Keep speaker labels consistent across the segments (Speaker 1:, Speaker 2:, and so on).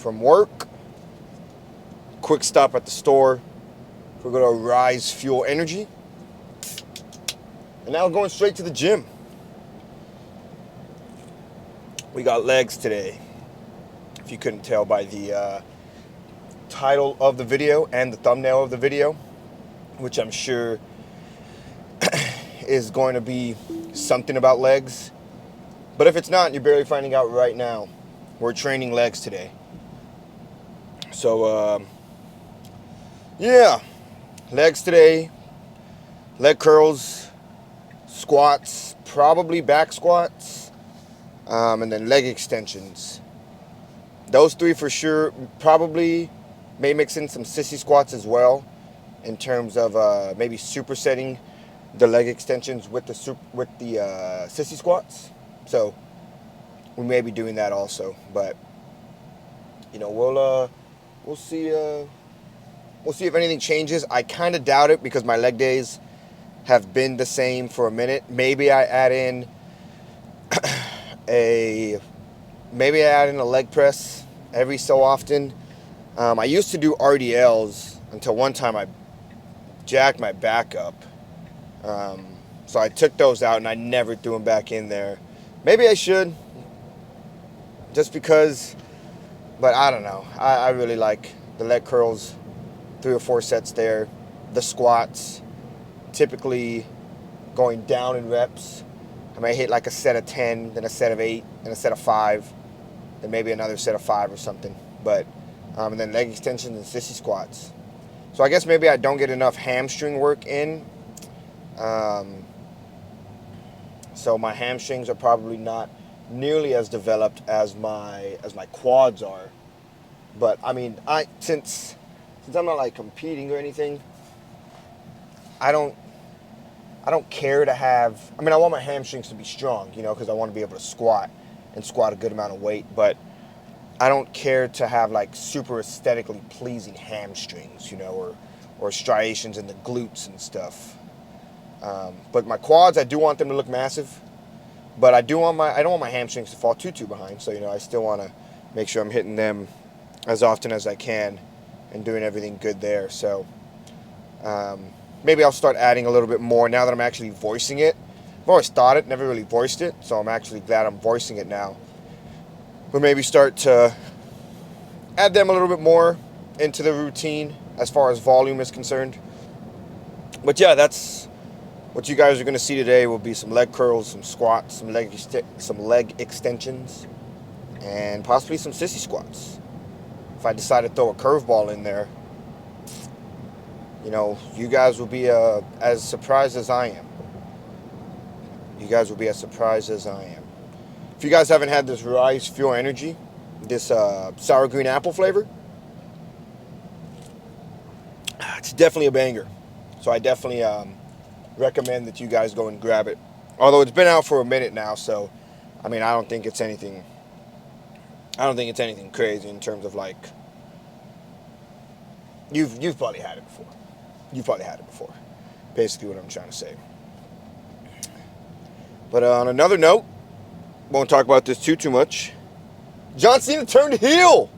Speaker 1: from work. Quick stop at the store. We're going to Rise Fuel Energy. And now going straight to the gym. We got legs today. If you couldn't tell by the title of the video and the thumbnail of the video, which I'm sure is going to be something about legs. But if it's not, you're barely finding out right now. We're training legs today. So, yeah. Legs today. Leg curls. Squats. Probably back squats. And then leg extensions. Those three for sure. Probably may mix in some sissy squats as well. In terms of maybe supersetting the leg extensions with the sissy squats. So we may be doing that also, but you know we'll see if anything changes. I kind of doubt it because my leg days have been the same for a minute. Maybe I add in a leg press every so often. I used to do RDLs until one time I jacked my back up. So I took those out and I never threw them back in there. Maybe I should, just because, but I don't know. I really like the leg curls, 3 or 4 sets there. The squats, typically going down in reps. I may hit like a set of 10, then a set of 8, then a set of 5, then maybe another set of 5 or something. But, and then leg extensions and sissy squats. So I guess maybe I don't get enough hamstring work in. So my hamstrings are probably not nearly as developed as my quads are. But I mean, since I'm not like competing or anything, I don't care to have. I mean, I want my hamstrings to be strong, you know, because I want to be able to squat a good amount of weight. But I don't care to have like super aesthetically pleasing hamstrings, you know, or striations in the glutes and stuff. But my quads, I do want them to look massive, but I don't want my hamstrings to fall too behind. So, you know, I still want to make sure I'm hitting them as often as I can and doing everything good there. So, maybe I'll start adding a little bit more now that I'm actually voicing it. I've always thought it, never really voiced it. So I'm actually glad I'm voicing it now. But maybe start to add them a little bit more into the routine as far as volume is concerned. But yeah, that's what you guys are going to see today. Will be some leg curls, some squats, some leg extensions, and possibly some sissy squats. If I decide to throw a curveball in there, you know, you guys will be as surprised as I am. You guys will be as surprised as I am. If you guys haven't had this Rise Fuel Energy, this sour green apple flavor, it's definitely a banger. So I definitely recommend that you guys go and grab it. Although it's been out for a minute now, so I mean, I don't think it's anything crazy in terms of like you've probably had it before. You've probably had it before. Basically what I'm trying to say. But on another note, won't talk about this too much. John Cena turned heel.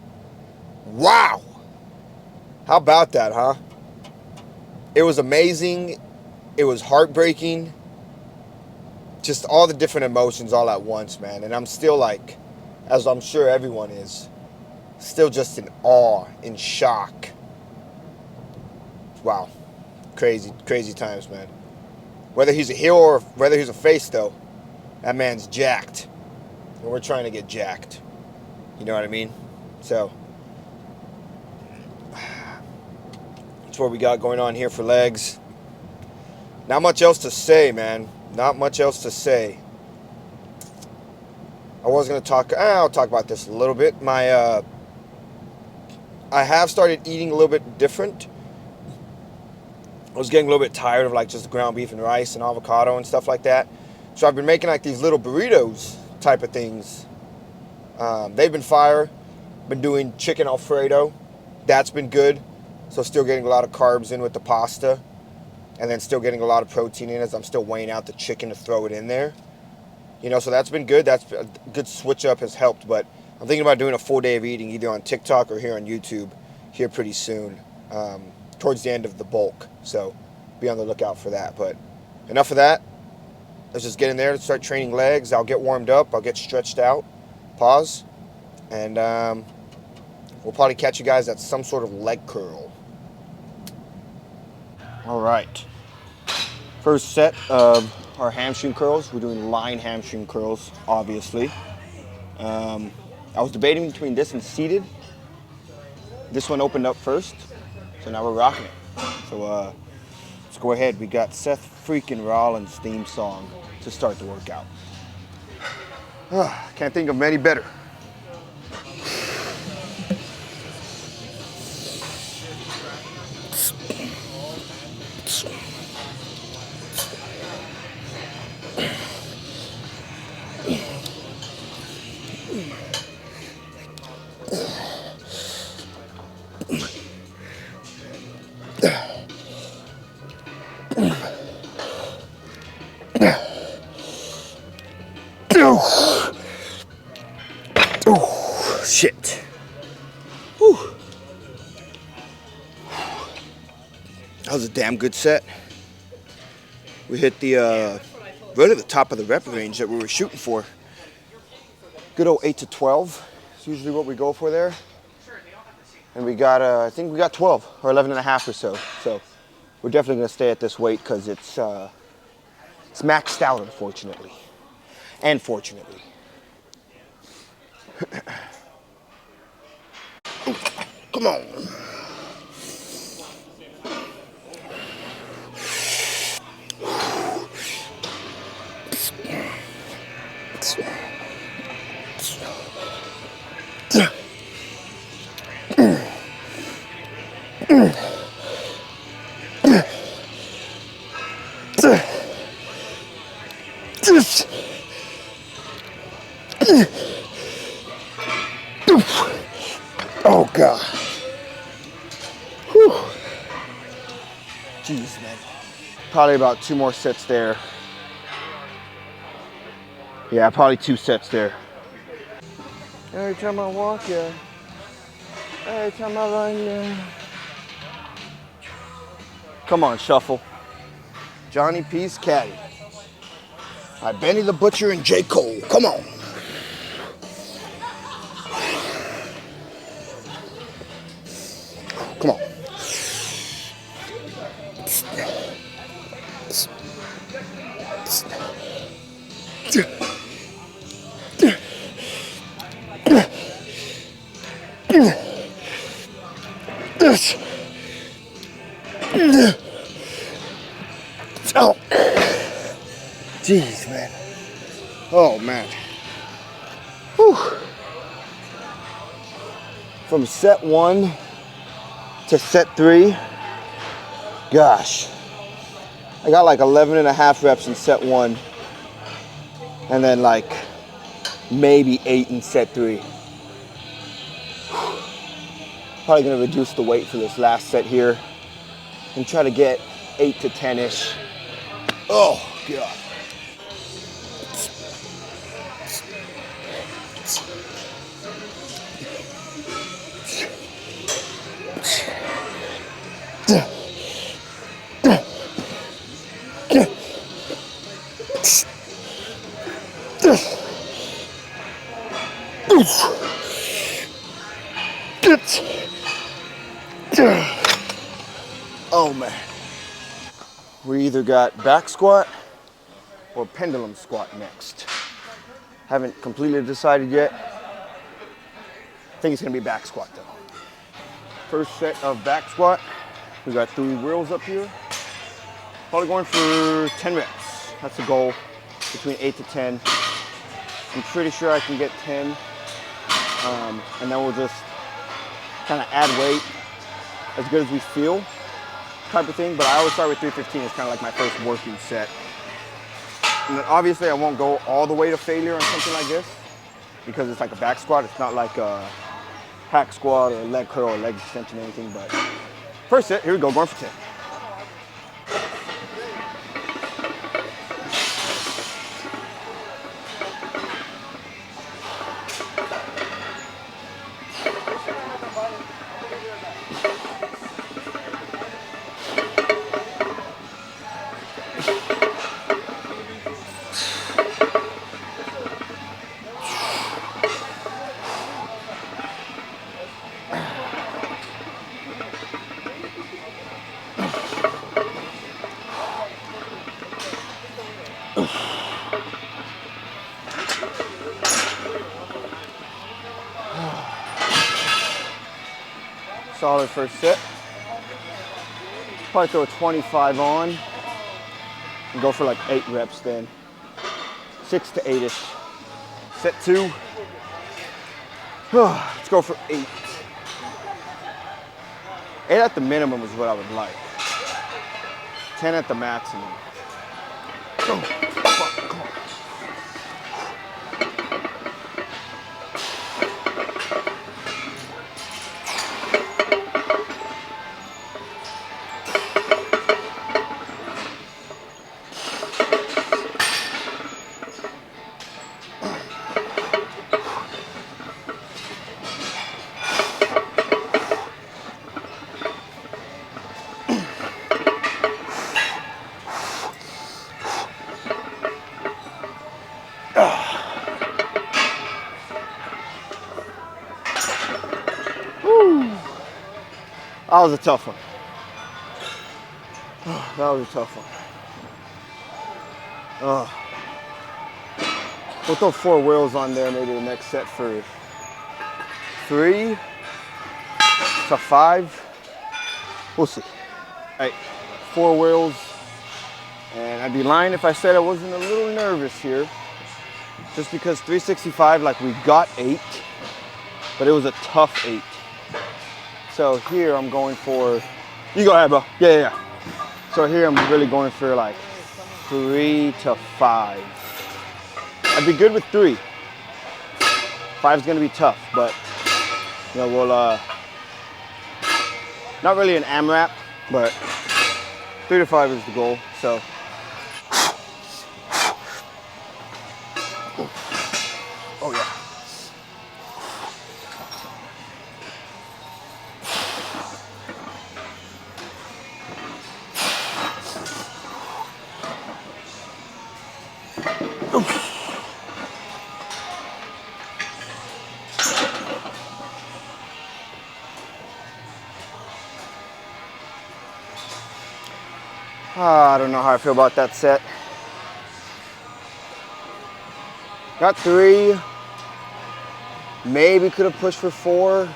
Speaker 1: Wow. How about that, huh? It was amazing. It was heartbreaking. Just all the different emotions all at once, man. And I'm still like, as I'm sure everyone is, still just in awe, in shock. Wow. Crazy, crazy times, man. Whether he's a heel or whether he's a face, though, that man's jacked. And we're trying to get jacked. You know what I mean? So, that's what we got going on here for legs. Not much else to say, man. Not much else to say. I was going to talk... I'll talk about this a little bit. I have started eating a little bit different. I was getting a little bit tired of like just ground beef and rice and avocado and stuff like that. So I've been making like these little burritos type of things. They've been fire. Been doing chicken Alfredo. That's been good. So still getting a lot of carbs in with the pasta. And then still getting a lot of protein in as I'm still weighing out the chicken to throw it in there. You know, so that's been good. That's a good switch up has helped. But I'm thinking about doing a full day of eating either on TikTok or here on YouTube here pretty soon, towards the end of the bulk. So be on the lookout for that. But enough of that. Let's just get in there and start training legs. I'll get warmed up. I'll get stretched out. Pause. And we'll probably catch you guys at some sort of leg curl. All right. First set of our hamstring curls. We're doing line hamstring curls, obviously. I was debating between this and seated. This one opened up first, so now we're rocking it. So let's go ahead. We got Seth freaking Rollins' theme song to start the workout. Can't think of many better. Oh, shit. Whew. That was a damn good set. We hit the really the top of the rep range that we were shooting for. Good old 8 to 12 is usually what we go for there. And we got, I think we got 12 or 11 and a half or so. So we're definitely gonna stay at this weight because it's maxed out, unfortunately. And fortunately. Come on. Oh God. Whew. Jeez, man. Probably about 2 more sets there. Yeah, probably 2 sets there. Every time I walk, yeah. Every time I run, yeah. Come on, shuffle. Johnny P's caddy. All right, Benny the Butcher and J. Cole. Come on. Come on. Oh. Jeez, man. Oh, man. Whew. From set 1 to set 3, gosh. I got like 11 and a half reps in set 1. And then like maybe 8 in set 3. Probably gonna reduce the weight for this last set here and try to get 8 to 10-ish. Oh, God. Oh, man. We either got back squat or pendulum squat next. Haven't completely decided yet. I think it's gonna be back squat though. First set of back squat. We got 3 wheels up here. Probably going for 10 reps. That's the goal, between 8 to 10. I'm pretty sure I can get 10. And then we'll just kind of add weight as good as we feel type of thing. But I always start with 315 as kind of like my first working set. And then obviously I won't go all the way to failure on something like this because it's like a back squat. It's not like a hack squat or a leg curl or leg extension or anything. But first set, here we go, going for 10. Solid first set. Probably throw a 25 on and go for like 8 reps then. 6 to 8-ish. Set 2. Let's go for 8. 8 at the minimum is what I would like. 10 at the maximum. Go. Fuck, come on. That was a tough one. That was a tough one. We'll throw 4 wheels on there, maybe the next set for 3 to 5. We'll see. All right, 4 wheels. And I'd be lying if I said I wasn't a little nervous here. Just because 365, like we got 8, but it was a tough 8. So here I'm going for, you go ahead, bro. Yeah. So here I'm really going for like 3 to 5. I'd be good with 3. 5's gonna be tough, but you know, we'll, not really an AMRAP, but 3 to 5 is the goal, so. Oh yeah. I don't know how I feel about that set. Got 3. Maybe could have pushed for 4.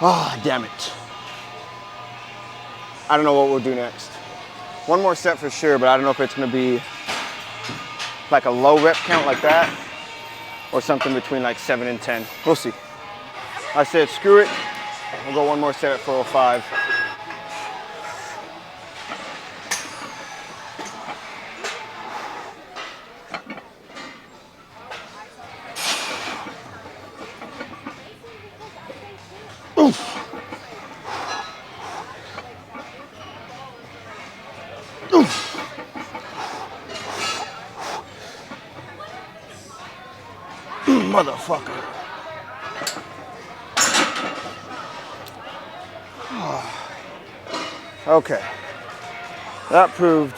Speaker 1: Ah, damn it. I don't know what we'll do next. 1 more set for sure, but I don't know if it's gonna be like a low rep count like that or something between like 7 and 10. We'll see. I said screw it. We'll go 1 more set at 405. Motherfucker. Okay. That proved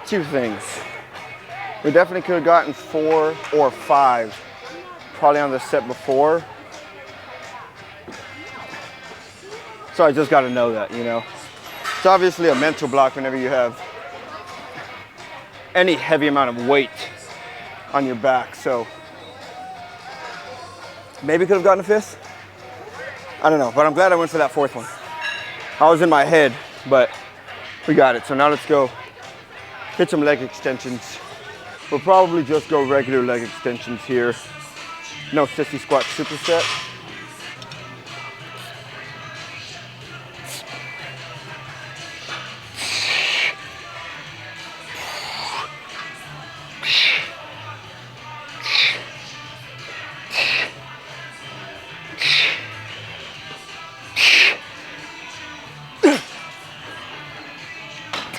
Speaker 1: 2 things. We definitely could have gotten 4 or 5 probably on the set before. So I just got to know that, you know. It's obviously a mental block whenever you have any heavy amount of weight on your back, so maybe could have gotten a 5th. I don't know, but I'm glad I went for that 4th one. I was in my head, but we got it. So now let's go hit some leg extensions. We'll probably just go regular leg extensions here. No sissy squat superset.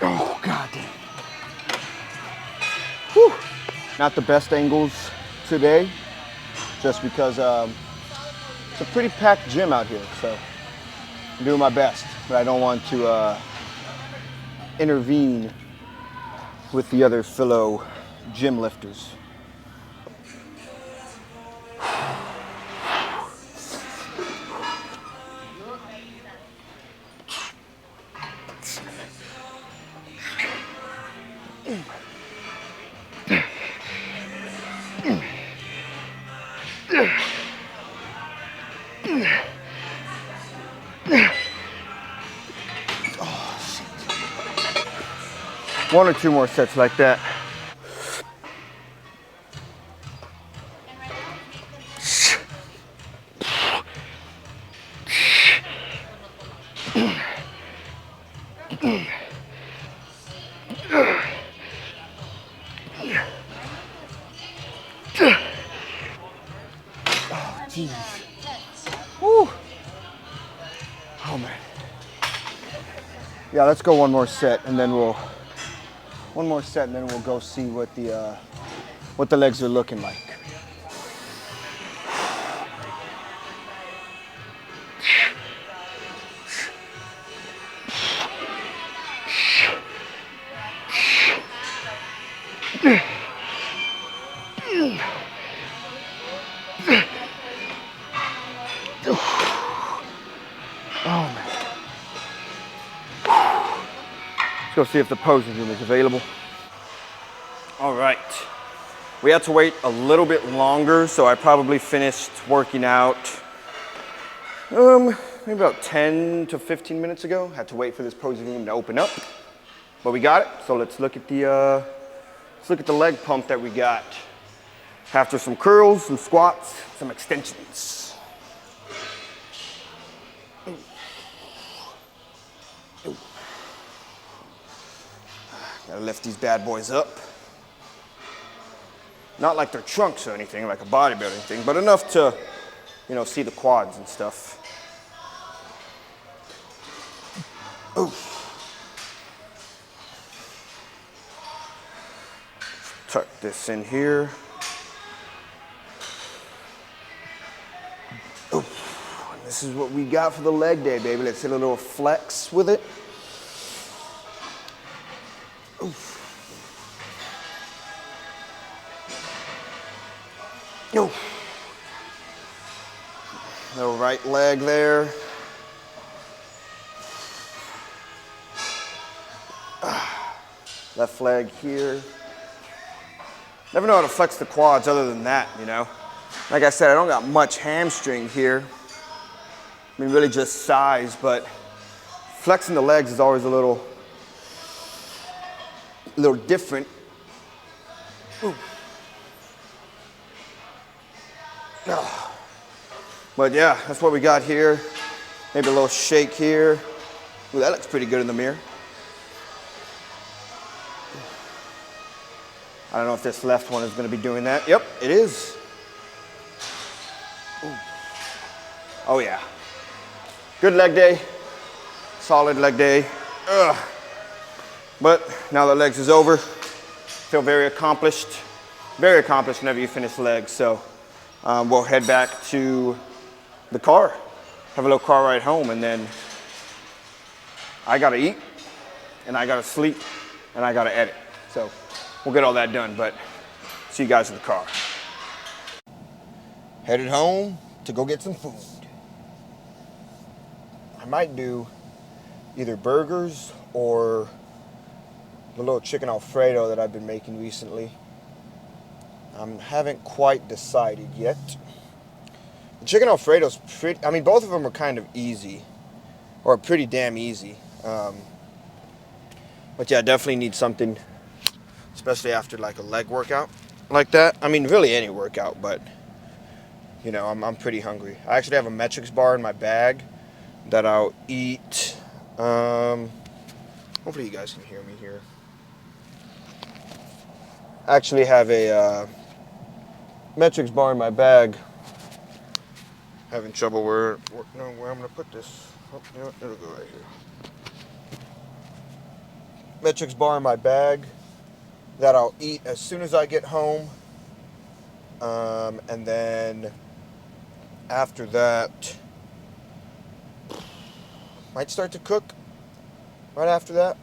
Speaker 1: Oh, God damn. Whew. Not the best angles today, just because it's a pretty packed gym out here, so I'm doing my best, but I don't want to intervene with the other fellow gym lifters. One or two more sets like that. Oh, geez. Woo. Oh, man. Yeah, let's go one more set, and then we'll go see what the legs are looking like. Oh, man. Let's go see if the posing room is available. All right. We had to wait a little bit longer, so I probably finished working out maybe about 10 to 15 minutes ago. Had to wait for this posing room to open up, but we got it. So let's look at the leg pump that we got. After some curls, some squats, some extensions. Gotta lift these bad boys up. Not like they're trunks or anything, like a bodybuilding thing, but enough to, you know, see the quads and stuff. Ooh. Tuck this in here. Ooh. This is what we got for the leg day, baby. Let's hit a little flex with it. Ooh. Ooh. Little right leg there. Left leg here. Never know how to flex the quads other than that, you know. Like I said, I don't got much hamstring here. I mean, really just size, but flexing the legs is always a little different. Ooh. Oh. But yeah, that's what we got here. Maybe a little shake here. Ooh, that looks pretty good in the mirror. I don't know if this left one is going to be doing that. Yep, it is. Ooh. Oh yeah. Good leg day. Solid leg day. Ugh. But now the legs is over. Feel very accomplished. Very accomplished whenever you finish legs. So we'll head back to the car. Have a little car ride home, and then I gotta eat, and I gotta sleep, and I gotta edit. So we'll get all that done, but see you guys in the car. Headed home to go get some food. I might do either burgers or the little chicken Alfredo that I've been making recently. I haven't quite decided yet. The chicken Alfredo's pretty, I mean, both of them are kind of easy, or pretty damn easy. But yeah, I definitely need something, especially after like a leg workout like that. I mean, really any workout, but you know, I'm pretty hungry. I actually have a Metrics bar in my bag that I'll eat. Hopefully you guys can hear me here. I actually have a Metrics bar in my bag. Having trouble where I'm gonna put this. Oh, you know what? It'll go right here. Metrics bar in my bag that I'll eat as soon as I get home. And then after that, might start to cook right after that.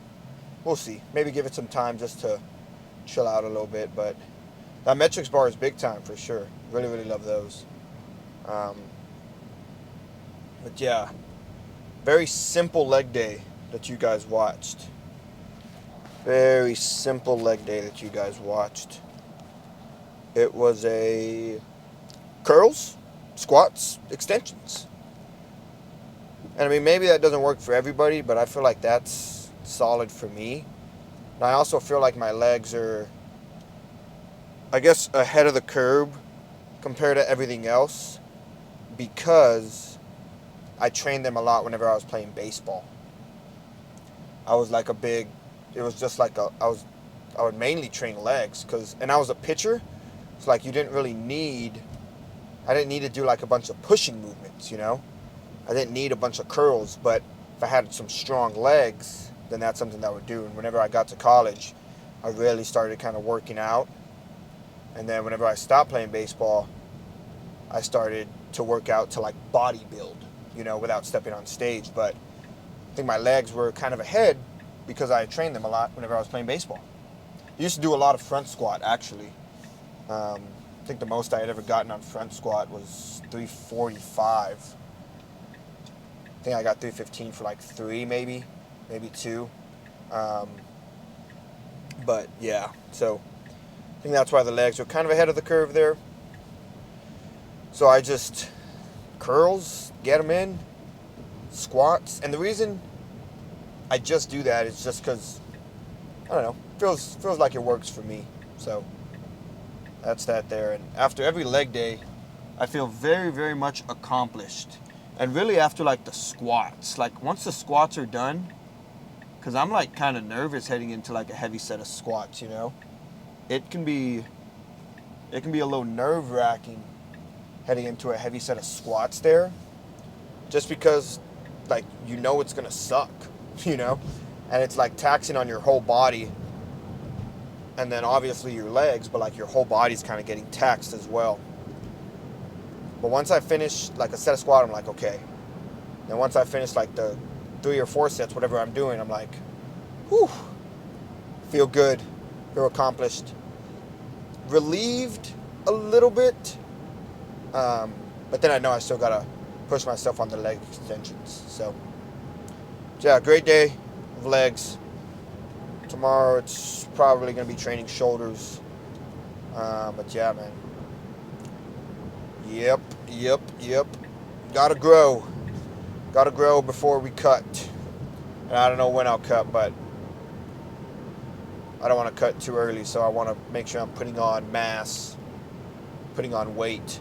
Speaker 1: We'll see. Maybe give it some time just to chill out a little bit. But that Metrics bar is big time for sure. Really, really love those. But yeah, very simple leg day that you guys watched. Very simple leg day that you guys watched. It was a curls, squats, extensions. And I mean, maybe that doesn't work for everybody, but I feel like that's solid for me. And I also feel like my legs are, I guess, ahead of the curve compared to everything else because I trained them a lot whenever I was playing baseball. I was like a big, it was just like I would mainly train legs and I was a pitcher. It's like you didn't really I didn't need to do like a bunch of pushing movements, you know? I didn't need a bunch of curls, but if I had some strong legs, then that's something that I would do. And whenever I got to college, I really started kind of working out. And then whenever I stopped playing baseball, I started to work out to like bodybuild, you know, without stepping on stage. But I think my legs were kind of ahead because I trained them a lot whenever I was playing baseball. I used to do a lot of front squat, actually. I think the most I had ever gotten on front squat was 345. I think I got 315 for like 3, maybe 2. But yeah, so I think that's why the legs are kind of ahead of the curve there. So I just curls, get them in, squats. And the reason I just do that is just because, I don't know, feels like it works for me. So that's that there. And after every leg day, I feel very, very much accomplished. And really after like the squats, like once the squats are done, because I'm like kind of nervous heading into like a heavy set of squats, you know? It can be a little nerve-wracking heading into a heavy set of squats there, just because like you know it's gonna suck, you know? And it's like taxing on your whole body, and then obviously your legs, but like your whole body's kind of getting taxed as well. But once I finish like a set of squat, I'm like, okay. Then once I finish like the 3 or 4 sets, whatever I'm doing, I'm like, whew, feel good, feel accomplished, relieved a little bit, but then I know I still gotta push myself on the leg extensions. So yeah, great day of legs. Tomorrow it's probably gonna be training shoulders, but yeah, man. Yep. Gotta grow before we cut. And I don't know when I'll cut, but I don't want to cut too early, so I want to make sure I'm putting on mass, putting on weight.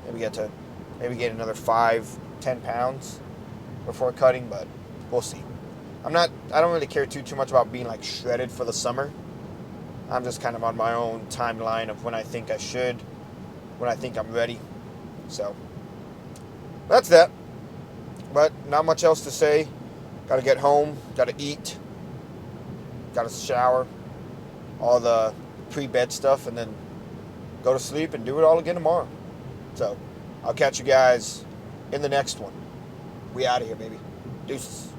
Speaker 1: Maybe get another 5-10 pounds before cutting, but we'll see. I don't really care too much about being like shredded for the summer. I'm just kind of on my own timeline of when I think I should, when I think I'm ready. So that's that. But not much else to say. Gotta get home, gotta eat, gotta shower, all the pre-bed stuff, and then go to sleep and do it all again tomorrow. So I'll catch you guys in the next one. We out of here, baby. Deuces.